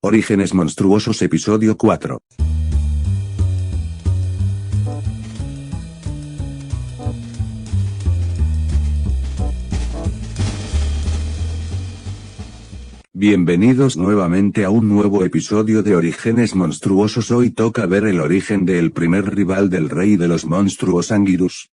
Orígenes monstruosos episodio 4. Bienvenidos nuevamente a un nuevo episodio de Orígenes monstruosos. Hoy toca ver el origen del primer rival del rey de los monstruos, Anguirus.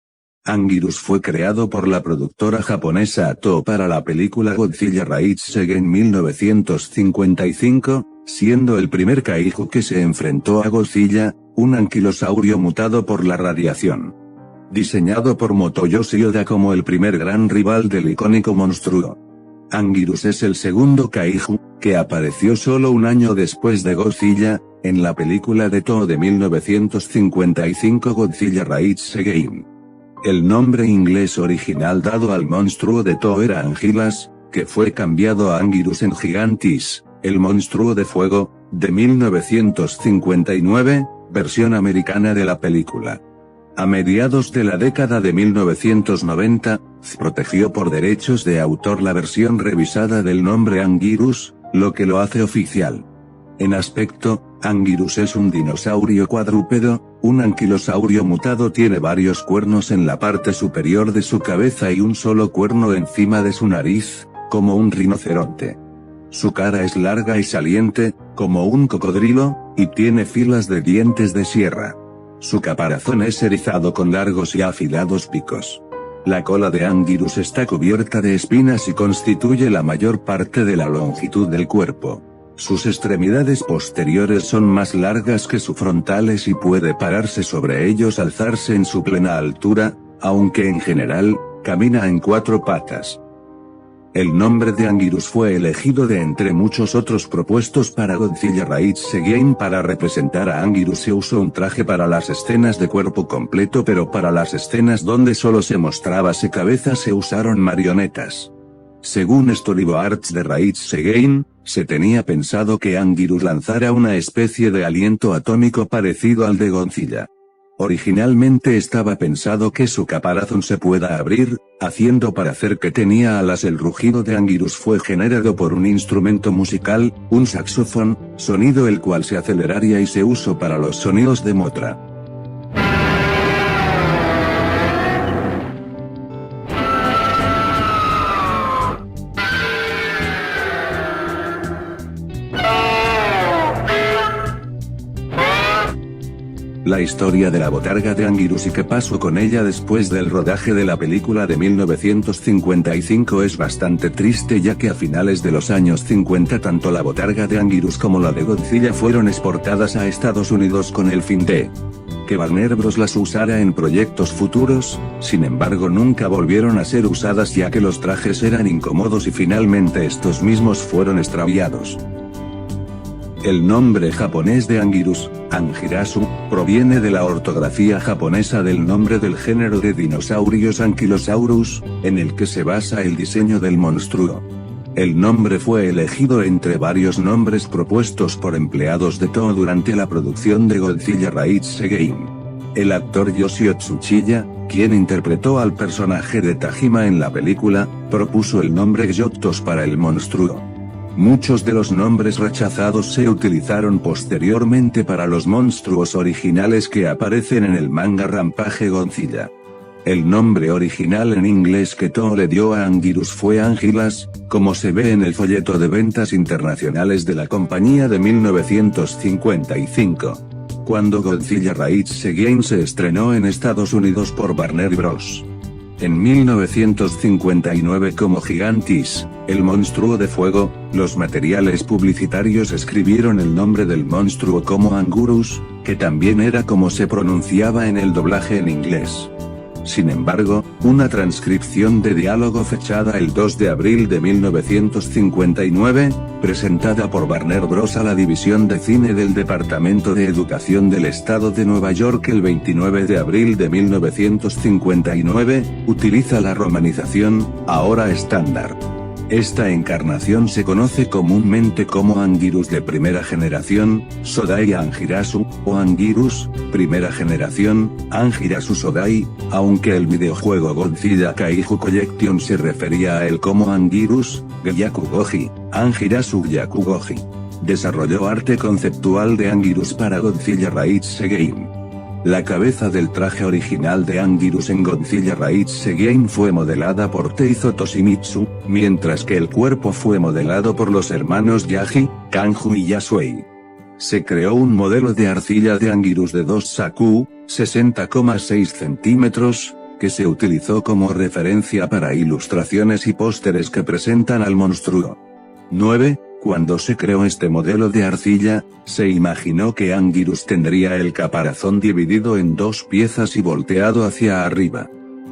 Anguirus fue creado por la productora japonesa Toho para la película Godzilla Raizage en 1955, siendo el primer kaiju que se enfrentó a Godzilla, un anquilosaurio mutado por la radiación. Diseñado por Motoyoshi Oda como el primer gran rival del icónico monstruo. Anguirus es el segundo kaiju, que apareció solo un año después de Godzilla, en la película de Toho de 1955 Godzilla Raizage. El nombre inglés original dado al monstruo de Toho era Anguirus, que fue cambiado a Anguirus en Gigantis, el monstruo de fuego, de 1959, versión americana de la película. A mediados de la década de 1990, protegió por derechos de autor la versión revisada del nombre Anguirus, lo que lo hace oficial. En aspecto, Anguirus es un dinosaurio cuadrúpedo, un anquilosaurio mutado. Tiene varios cuernos en la parte superior de su cabeza y un solo cuerno encima de su nariz, como un rinoceronte. Su cara es larga y saliente, como un cocodrilo, y tiene filas de dientes de sierra. Su caparazón es erizado con largos y afilados picos. La cola de Anguirus está cubierta de espinas y constituye la mayor parte de la longitud del cuerpo. Sus extremidades posteriores son más largas que sus frontales y puede pararse sobre ellos, alzarse en su plena altura, aunque en general, camina en 4 patas. El nombre de Anguirus fue elegido de entre muchos otros propuestos para Godzilla Raizage. Para representar a Anguirus se usó un traje para las escenas de cuerpo completo, pero para las escenas donde solo se mostraba su cabeza se usaron marionetas. Según Storyboards de Raizage, se tenía pensado que Anguirus lanzara una especie de aliento atómico parecido al de Godzilla. Originalmente estaba pensado que su caparazón se pueda abrir, haciendo parecer que tenía alas. El rugido de Anguirus fue generado por un instrumento musical, un saxofón, sonido el cual se aceleraría y se usó para los sonidos de Mothra. La historia de la botarga de Anguirus y qué pasó con ella después del rodaje de la película de 1955 es bastante triste, ya que a finales de los años 50 tanto la botarga de Anguirus como la de Godzilla fueron exportadas a Estados Unidos con el fin de que Warner Bros. Las usara en proyectos futuros. Sin embargo, nunca volvieron a ser usadas, ya que los trajes eran incómodos y finalmente estos mismos fueron extraviados. El nombre japonés de Anguirus, Angirasu, proviene de la ortografía japonesa del nombre del género de dinosaurios Ankylosaurus, en el que se basa el diseño del monstruo. El nombre fue elegido entre varios nombres propuestos por empleados de Toho durante la producción de Godzilla Raizage. El actor Yoshio Tsuchiya, quien interpretó al personaje de Tajima en la película, propuso el nombre Gyoktos para el monstruo. Muchos de los nombres rechazados se utilizaron posteriormente para los monstruos originales que aparecen en el manga Rampage Godzilla. El nombre original en inglés que Toho le dio a Anguirus fue Anguirus, como se ve en el folleto de ventas internacionales de la compañía de 1955. Cuando Godzilla Raizage se estrenó en Estados Unidos por Warner Bros. En 1959 como Gigantis, el monstruo de fuego, los materiales publicitarios escribieron el nombre del monstruo como Anguirus, que también era como se pronunciaba en el doblaje en inglés. Sin embargo, una transcripción de diálogo fechada el 2 de abril de 1959, presentada por Warner Bros. A la división de cine del Departamento de Educación del Estado de Nueva York el 29 de abril de 1959, utiliza la romanización, ahora estándar. Esta encarnación se conoce comúnmente como Anguirus de primera generación, Sodai Angirasu, o Anguirus, primera generación, Angirasu Sodai, aunque el videojuego Godzilla Kaiju Collection se refería a él como Anguirus, Gyakugoji, Angirasu Gyakugoji. desarrolló arte conceptual de Anguirus para Godzilla Raids Again. La cabeza del traje original de Anguirus en Godzilla Raids Again fue modelada por Teizo Toshimitsu, mientras que el cuerpo fue modelado por los hermanos Yaji, Kanju y Yasuei. Se creó un modelo de arcilla de Anguirus de 2 Saku, 60,6 centímetros, que se utilizó como referencia para ilustraciones y pósteres que presentan al monstruo. 9. Cuando se creó este modelo de arcilla, se imaginó que Anguirus tendría el caparazón dividido en 2 piezas y volteado hacia arriba.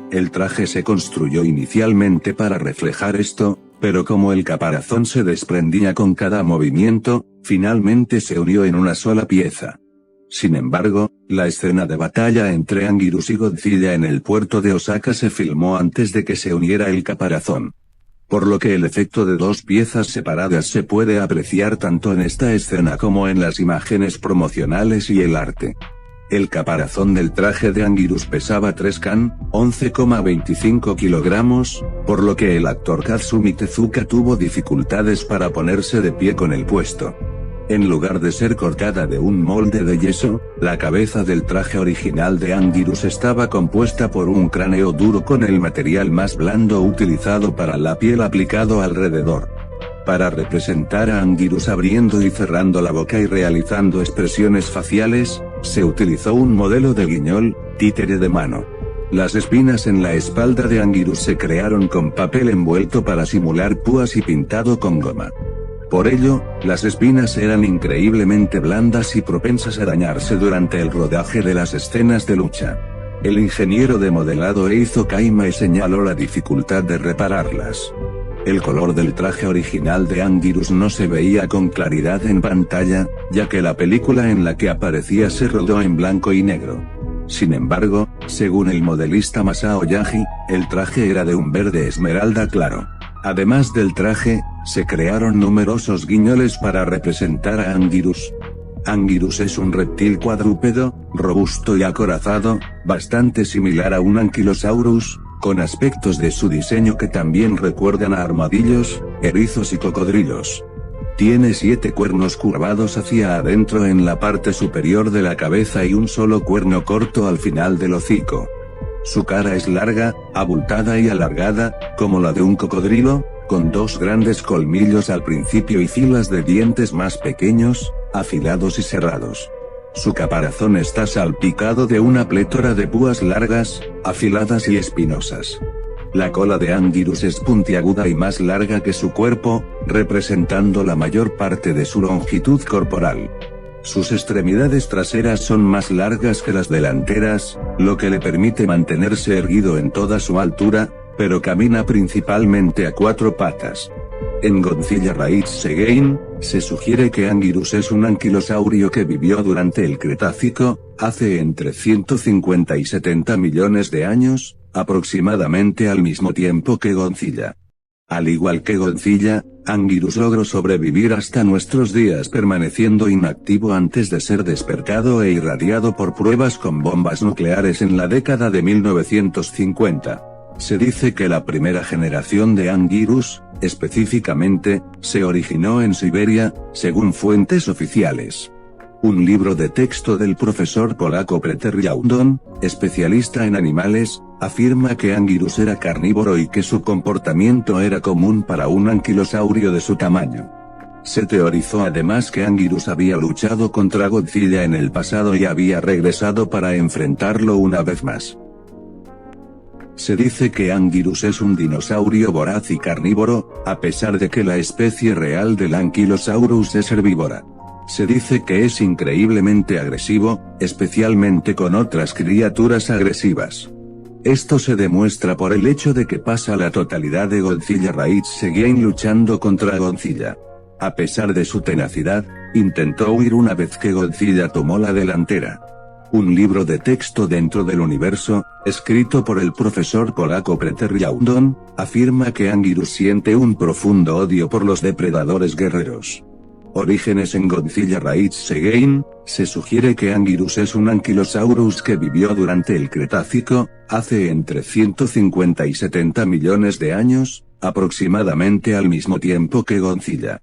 El traje se construyó inicialmente para reflejar esto, pero como el caparazón se desprendía con cada movimiento, finalmente se unió en una sola pieza. Sin embargo, la escena de batalla entre Anguirus y Godzilla en el puerto de Osaka se filmó antes de que se uniera el caparazón. Por lo que el efecto de 2 piezas separadas se puede apreciar tanto en esta escena como en las imágenes promocionales y el arte. El caparazón del traje de Anguirus pesaba 3 kan, 11,25 kilogramos, por lo que el actor Katsumi Tezuka tuvo dificultades para ponerse de pie con el puesto. En lugar de ser cortada de un molde de yeso, la cabeza del traje original de Anguirus estaba compuesta por un cráneo duro con el material más blando utilizado para la piel aplicado alrededor. Para representar a Anguirus abriendo y cerrando la boca y realizando expresiones faciales, se utilizó un modelo de guiñol, títere de mano. Las espinas en la espalda de Anguirus se crearon con papel envuelto para simular púas y pintado con goma. Por ello, las espinas eran increíblemente blandas y propensas a dañarse durante el rodaje de las escenas de lucha. El ingeniero de modelado Eizo Kaimai señaló la dificultad de repararlas. El color del traje original de Anguirus no se veía con claridad en pantalla, ya que la película en la que aparecía se rodó en blanco y negro. Sin embargo, según el modelista Masao Yaji, el traje era de un verde esmeralda claro. Además del traje, se crearon numerosos guiñoles para representar a Anguirus. Anguirus es un reptil cuadrúpedo, robusto y acorazado, bastante similar a un Ankylosaurus, con aspectos de su diseño que también recuerdan a armadillos, erizos y cocodrilos. Tiene 7 cuernos curvados hacia adentro en la parte superior de la cabeza y un solo cuerno corto al final del hocico. Su cara es larga, abultada y alargada, como la de un cocodrilo, con 2 grandes colmillos al principio y filas de dientes más pequeños, afilados y cerrados. Su caparazón está salpicado de una plétora de púas largas, afiladas y espinosas. La cola de Anguirus es puntiaguda y más larga que su cuerpo, representando la mayor parte de su longitud corporal. Sus extremidades traseras son más largas que las delanteras, lo que le permite mantenerse erguido en toda su altura, pero camina principalmente a 4 patas. En Godzilla Raids Again, se sugiere que Anguirus es un anquilosaurio que vivió durante el Cretácico, hace entre 150 y 70 millones de años, aproximadamente al mismo tiempo que Godzilla. Al igual que Godzilla, Anguirus logró sobrevivir hasta nuestros días permaneciendo inactivo antes de ser despertado e irradiado por pruebas con bombas nucleares en la década de 1950. Se dice que la primera generación de Anguirus, específicamente, se originó en Siberia, según fuentes oficiales. Un libro de texto del profesor polaco Peter Jaudon, especialista en animales, afirma que Anguirus era carnívoro y que su comportamiento era común para un anquilosaurio de su tamaño. Se teorizó además que Anguirus había luchado contra Godzilla en el pasado y había regresado para enfrentarlo una vez más. Se dice que Anguirus es un dinosaurio voraz y carnívoro, a pesar de que la especie real del Ankylosaurus es herbívora. Se dice que es increíblemente agresivo, especialmente con otras criaturas agresivas. Esto se demuestra por el hecho de que pasa la totalidad de Godzilla Raids Again luchando contra Godzilla. A pesar de su tenacidad, intentó huir una vez que Godzilla tomó la delantera. Un libro de texto dentro del universo, escrito por el profesor polaco Peter Jaudon, afirma que Anguirus siente un profundo odio por los depredadores guerreros. Orígenes en Godzilla Raids Again, se sugiere que Anguirus es un anquilosaurus que vivió durante el Cretácico, hace entre 150 y 70 millones de años, aproximadamente al mismo tiempo que Godzilla.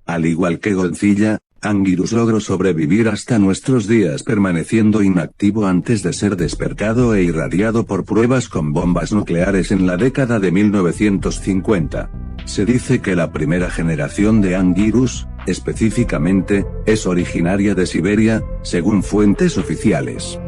Al igual que Godzilla, Anguirus logró sobrevivir hasta nuestros días permaneciendo inactivo antes de ser despertado e irradiado por pruebas con bombas nucleares en la década de 1950. Se dice que la primera generación de Anguirus, específicamente, es originaria de Siberia, según fuentes oficiales.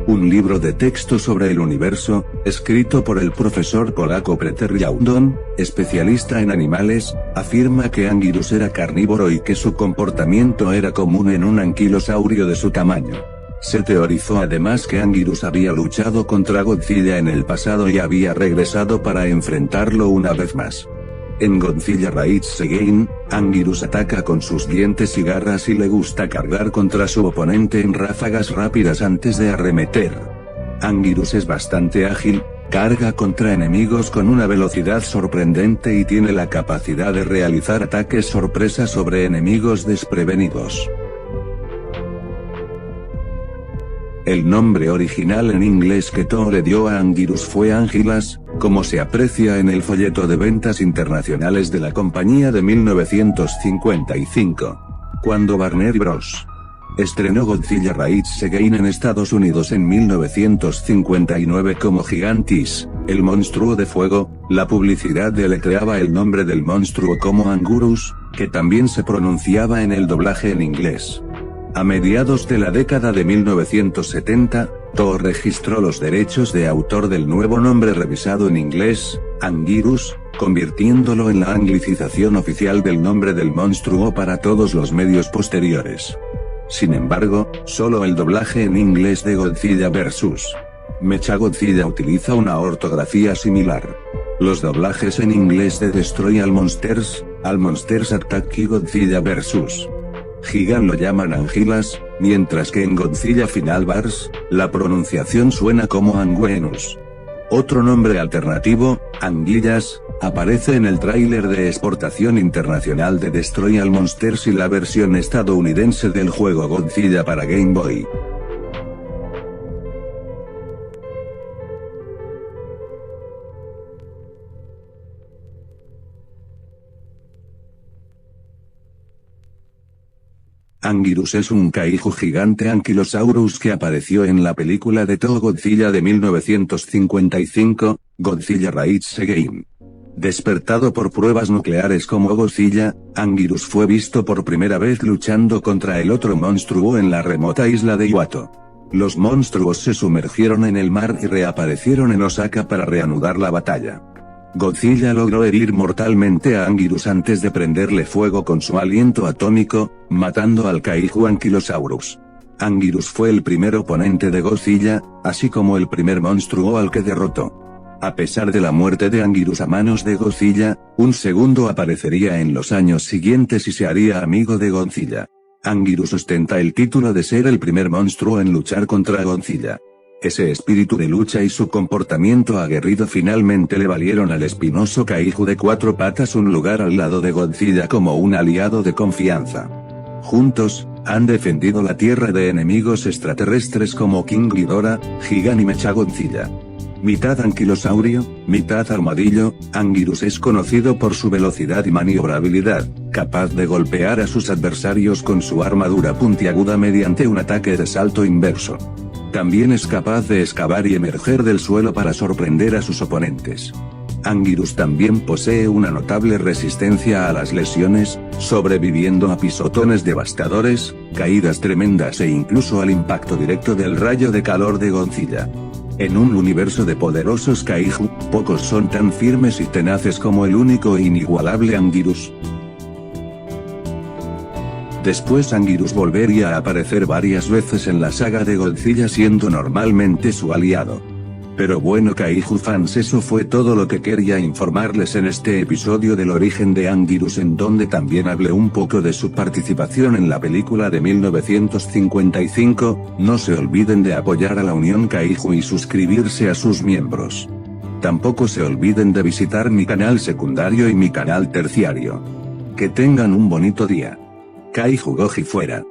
Un libro de texto sobre el universo, escrito por el profesor polaco Peter Jaudon, especialista en animales, afirma que Anguirus era carnívoro y que su comportamiento era común en un anquilosaurio de su tamaño. Se teorizó además que Anguirus había luchado contra Godzilla en el pasado y había regresado para enfrentarlo una vez más. En Godzilla Raids Again, Anguirus ataca con sus dientes y garras y le gusta cargar contra su oponente en ráfagas rápidas antes de arremeter. Anguirus es bastante ágil, carga contra enemigos con una velocidad sorprendente y tiene la capacidad de realizar ataques sorpresa sobre enemigos desprevenidos. El nombre original en inglés que Toho le dio a Anguirus fue Anguilas, como se aprecia en el folleto de ventas internacionales de la compañía de 1955. Cuando Warner Bros. Estrenó Godzilla Raids Again en Estados Unidos en 1959 como Gigantis, el monstruo de fuego, la publicidad deletreaba el nombre del monstruo como Angurus, que también se pronunciaba en el doblaje en inglés. A mediados de la década de 1970, Toho registró los derechos de autor del nuevo nombre revisado en inglés, Anguirus, convirtiéndolo en la anglicización oficial del nombre del monstruo para todos los medios posteriores. Sin embargo, solo el doblaje en inglés de Godzilla vs. Mechagodzilla utiliza una ortografía similar. Los doblajes en inglés de Destroy All Monsters, All Monsters Attack y Godzilla vs. Gigan lo llaman Anguilas, mientras que en Godzilla Final Wars, la pronunciación suena como Anguenus. Otro nombre alternativo, Anguillas, aparece en el tráiler de exportación internacional de Destroy All Monsters y la versión estadounidense del juego Godzilla para Game Boy. Anguirus es un kaiju gigante anquilosaurus que apareció en la película de Toho Godzilla de 1955, Godzilla Raids Again. Despertado por pruebas nucleares como Godzilla, Anguirus fue visto por primera vez luchando contra el otro monstruo en la remota isla de Iwato. Los monstruos se sumergieron en el mar y reaparecieron en Osaka para reanudar la batalla. Godzilla logró herir mortalmente a Anguirus antes de prenderle fuego con su aliento atómico, matando al kaiju Ankylosaurus. Anguirus fue el primer oponente de Godzilla, así como el primer monstruo al que derrotó. A pesar de la muerte de Anguirus a manos de Godzilla, un segundo aparecería en los años siguientes y se haría amigo de Godzilla. Anguirus ostenta el título de ser el primer monstruo en luchar contra Godzilla. Ese espíritu de lucha y su comportamiento aguerrido finalmente le valieron al espinoso kaiju de 4 patas un lugar al lado de Godzilla como un aliado de confianza. Juntos, han defendido la Tierra de enemigos extraterrestres como King Ghidorah, Gigan y Mechagodzilla. Mitad anquilosaurio, mitad armadillo, Anguirus es conocido por su velocidad y maniobrabilidad, capaz de golpear a sus adversarios con su armadura puntiaguda mediante un ataque de salto inverso. También es capaz de excavar y emerger del suelo para sorprender a sus oponentes. Anguirus también posee una notable resistencia a las lesiones, sobreviviendo a pisotones devastadores, caídas tremendas e incluso al impacto directo del rayo de calor de Godzilla. En un universo de poderosos kaiju, pocos son tan firmes y tenaces como el único e inigualable Anguirus. Después Anguirus volvería a aparecer varias veces en la saga de Godzilla siendo normalmente su aliado. Pero bueno kaiju fans, eso fue todo lo que quería informarles en este episodio del origen de Anguirus, en donde también hablé un poco de su participación en la película de 1955, no se olviden de apoyar a la Unión Kaiju y suscribirse a sus miembros. Tampoco se olviden de visitar mi canal secundario y mi canal terciario. Que tengan un bonito día. Kaiju Goji fuera.